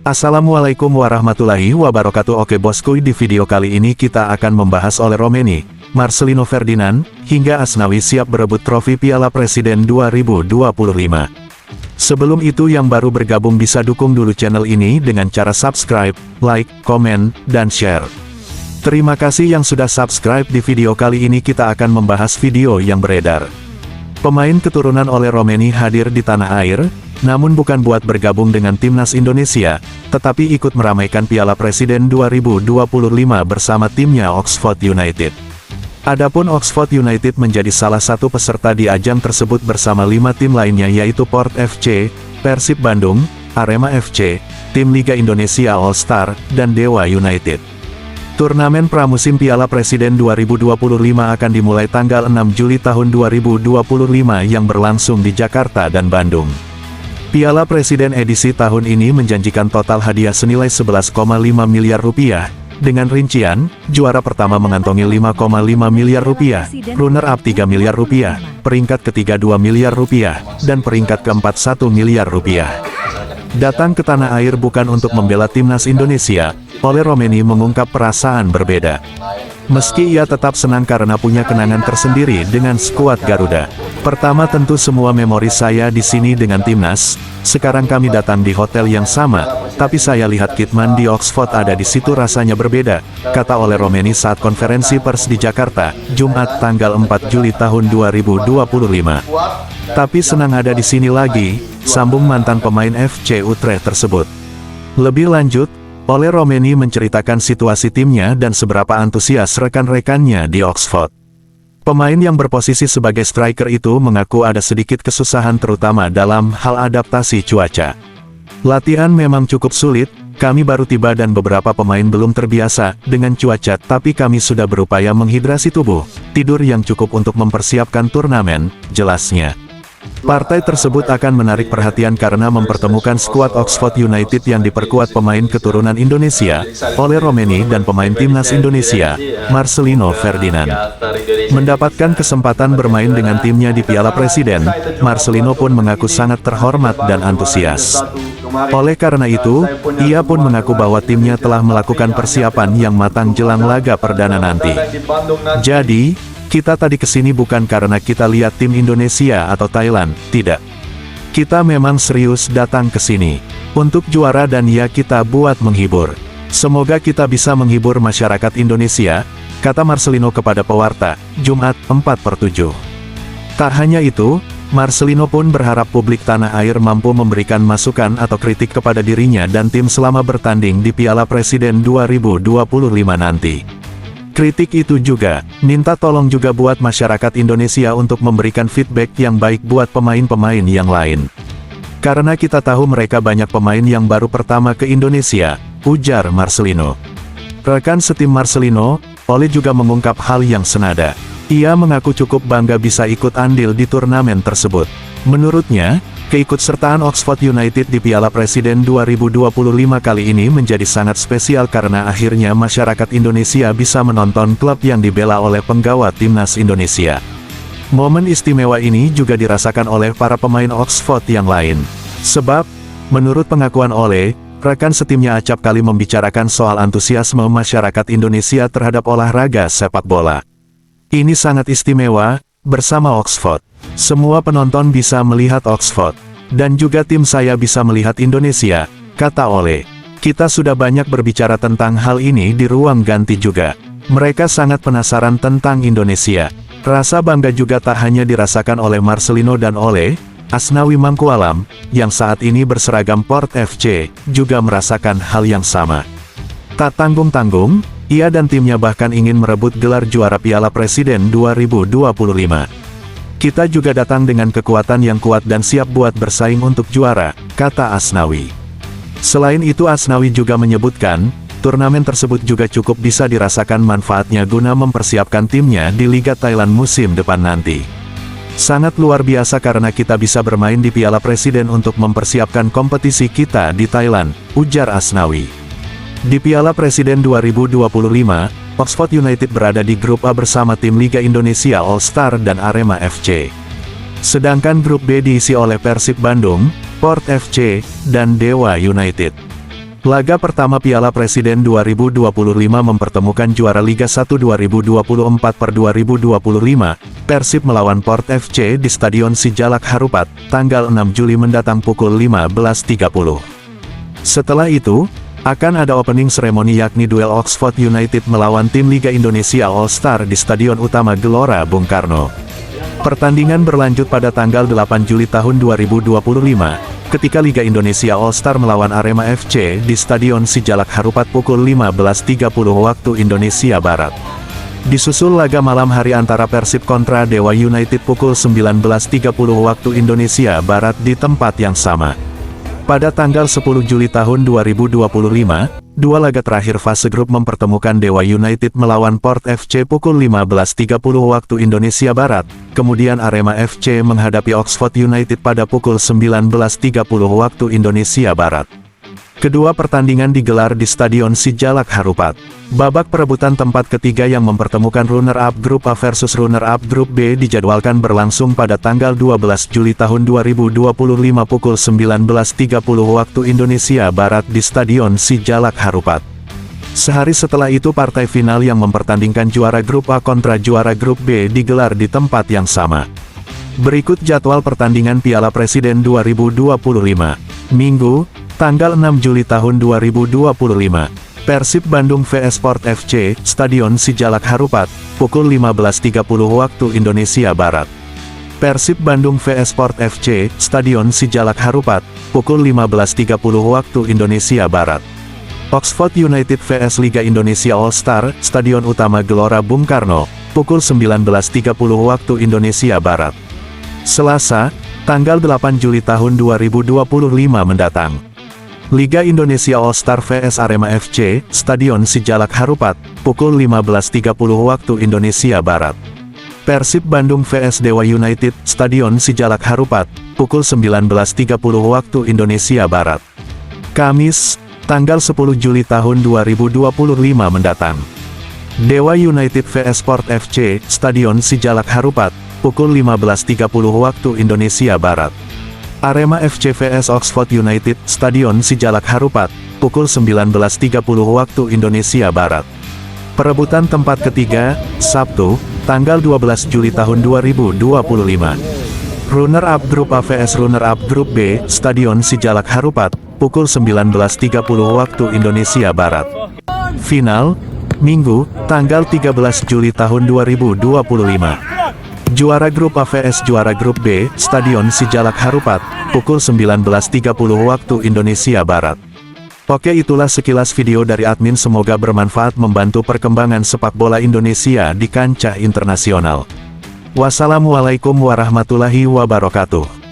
Assalamualaikum warahmatullahi wabarakatuh. Oke bosku, di video kali ini kita akan membahas Ole Romeni, Marcelino Ferdinand, hingga Asnawi siap berebut trofi Piala Presiden 2025. Sebelum itu yang baru bergabung bisa dukung dulu channel ini dengan cara subscribe, like, komen, dan share. Terima kasih yang sudah subscribe. Di video kali ini kita akan membahas video yang beredar. Pemain keturunan Ole Romeni hadir di tanah air, namun bukan buat bergabung dengan timnas Indonesia, tetapi ikut meramaikan Piala Presiden 2025 bersama timnya Oxford United. Adapun Oxford United menjadi salah satu peserta di ajang tersebut bersama 5 tim lainnya yaitu Port FC, Persib Bandung, Arema FC, tim Liga Indonesia All Star, dan Dewa United. Turnamen pramusim Piala Presiden 2025 akan dimulai tanggal 6 Juli tahun 2025 yang berlangsung di Jakarta dan Bandung. Piala Presiden edisi tahun ini menjanjikan total hadiah senilai 11,5 miliar rupiah, dengan rincian, juara pertama mengantongi 5,5 miliar rupiah, runner-up 3 miliar rupiah, peringkat ketiga 2 miliar rupiah, dan peringkat keempat 1 miliar rupiah. Datang ke tanah air bukan untuk membela timnas Indonesia, Ole Romeni mengungkap perasaan berbeda. Meski ia tetap senang karena punya kenangan tersendiri dengan skuad Garuda. Pertama tentu semua memori saya di sini dengan timnas, sekarang kami datang di hotel yang sama, tapi saya lihat Kitman di Oxford ada di situ rasanya berbeda, kata Ole Romeni saat konferensi pers di Jakarta, Jumat tanggal 4 Juli tahun 2025. Tapi senang ada di sini lagi, sambung mantan pemain FC Utrecht tersebut. Lebih lanjut, Ole Romeni menceritakan situasi timnya dan seberapa antusias rekan-rekannya di Oxford. Pemain yang berposisi sebagai striker itu mengaku ada sedikit kesusahan terutama dalam hal adaptasi cuaca. Latihan memang cukup sulit, kami baru tiba dan beberapa pemain belum terbiasa dengan cuaca, tapi kami sudah berupaya menghidrasi tubuh, tidur yang cukup untuk mempersiapkan turnamen, jelasnya. Partai tersebut akan menarik perhatian karena mempertemukan skuad Oxford United yang diperkuat pemain keturunan Indonesia, Ole Romeni dan pemain timnas Indonesia, Marcelino Ferdinand. Mendapatkan kesempatan bermain dengan timnya di Piala Presiden, Marcelino pun mengaku sangat terhormat dan antusias. Oleh karena itu, ia pun mengaku bahwa timnya telah melakukan persiapan yang matang jelang laga perdana nanti. Jadi, kita tadi kesini bukan karena kita lihat tim Indonesia atau Thailand, tidak. Kita memang serius datang ke sini untuk juara dan ya kita buat menghibur. Semoga kita bisa menghibur masyarakat Indonesia, kata Marcelino kepada pewarta, Jumat 4/7. Tak hanya itu, Marcelino pun berharap publik tanah air mampu memberikan masukan atau kritik kepada dirinya dan tim selama bertanding di Piala Presiden 2025 nanti. Kritik itu juga, minta tolong juga buat masyarakat Indonesia untuk memberikan feedback yang baik buat pemain-pemain yang lain. Karena kita tahu mereka banyak pemain yang baru pertama ke Indonesia, ujar Marcelino. Rekan setim Marcelino, Ole juga mengungkap hal yang senada. Ia mengaku cukup bangga bisa ikut andil di turnamen tersebut. Menurutnya, keikutsertaan Oxford United di Piala Presiden 2025 kali ini menjadi sangat spesial karena akhirnya masyarakat Indonesia bisa menonton klub yang dibela oleh penggawa timnas Indonesia. Momen istimewa ini juga dirasakan oleh para pemain Oxford yang lain. Sebab, menurut pengakuan Ole, rekan setimnya acap kali membicarakan soal antusiasme masyarakat Indonesia terhadap olahraga sepak bola. Ini sangat istimewa, bersama Oxford. Semua penonton bisa melihat Oxford, dan juga tim saya bisa melihat Indonesia, kata Ole. Kita sudah banyak berbicara tentang hal ini di ruang ganti juga. Mereka sangat penasaran tentang Indonesia. Rasa bangga juga tak hanya dirasakan oleh Marcelino dan Ole, Asnawi Mangkualam, yang saat ini berseragam Port FC, juga merasakan hal yang sama. Tak tanggung-tanggung, ia dan timnya bahkan ingin merebut gelar juara Piala Presiden 2025. Kita juga datang dengan kekuatan yang kuat dan siap buat bersaing untuk juara, kata Asnawi. Selain itu Asnawi juga menyebutkan, turnamen tersebut juga cukup bisa dirasakan manfaatnya guna mempersiapkan timnya di Liga Thailand musim depan nanti. Sangat luar biasa karena kita bisa bermain di Piala Presiden untuk mempersiapkan kompetisi kita di Thailand, ujar Asnawi. Di Piala Presiden 2025, Oxford United berada di grup A bersama tim Liga Indonesia All Star dan Arema FC. Sedangkan grup B diisi oleh Persib Bandung, Port FC, dan Dewa United. Laga pertama Piala Presiden 2025 mempertemukan juara Liga 1 2024/2025, Persib melawan Port FC di Stadion Sijalak Harupat, tanggal 6 Juli mendatang pukul 15.30. Setelah itu, akan ada opening ceremony yakni duel Oxford United melawan tim Liga Indonesia All-Star di Stadion Utama Gelora Bung Karno. Pertandingan berlanjut pada tanggal 8 Juli tahun 2025. Ketika Liga Indonesia All-Star melawan Arema FC di Stadion Sijalak Harupat pukul 15.30 waktu Indonesia Barat. Disusul laga malam hari antara Persib kontra Dewa United pukul 19.30 waktu Indonesia Barat di tempat yang sama. Pada tanggal 10 Juli tahun 2025, dua laga terakhir fase grup mempertemukan Dewa United melawan Port FC pukul 15.30 waktu Indonesia Barat, kemudian Arema FC menghadapi Oxford United pada pukul 19.30 waktu Indonesia Barat. Kedua pertandingan digelar di Stadion Sijalak Harupat. Babak perebutan tempat ketiga yang mempertemukan runner-up Grup A versus runner-up Grup B dijadwalkan berlangsung pada tanggal 12 Juli tahun 2025 pukul 19.30 waktu Indonesia Barat di Stadion Sijalak Harupat. Sehari setelah itu partai final yang mempertandingkan juara Grup A kontra juara Grup B digelar di tempat yang sama. Berikut jadwal pertandingan Piala Presiden 2025. Minggu, tanggal 6 Juli tahun 2025, Persib Bandung vs Port FC, Stadion Sijalak Harupat, pukul 15.30 waktu Indonesia Barat. Persib Bandung vs Port FC, Stadion Sijalak Harupat, pukul 15.30 waktu Indonesia Barat. Oxford United vs Liga Indonesia All-Star, Stadion Utama Gelora Bung Karno, pukul 19.30 waktu Indonesia Barat. Selasa, tanggal 8 Juli tahun 2025 mendatang. Liga Indonesia All-Star vs Arema FC, Stadion Sijalak Harupat, pukul 15.30 waktu Indonesia Barat. Persib Bandung vs Dewa United, Stadion Sijalak Harupat, pukul 19.30 waktu Indonesia Barat. Kamis, tanggal 10 Juli tahun 2025 mendatang. Dewa United vs Port FC, Stadion Sijalak Harupat, pukul 15.30 waktu Indonesia Barat. Arema FC vs Oxford United, Stadion Sijalak Harupat, pukul 19.30 waktu Indonesia Barat. Perebutan tempat ketiga, Sabtu, tanggal 12 Juli tahun 2025. Runner-up Grup A vs Runner-up Grup B, Stadion Sijalak Harupat, pukul 19.30 waktu Indonesia Barat. Final, Minggu, tanggal 13 Juli tahun 2025. Juara Grup A vs Juara Grup B, Stadion Sijalak Harupat, pukul 19.30 waktu Indonesia Barat. Oke, itulah sekilas video dari admin, semoga bermanfaat membantu perkembangan sepak bola Indonesia di kancah internasional. Wassalamualaikum warahmatullahi wabarakatuh.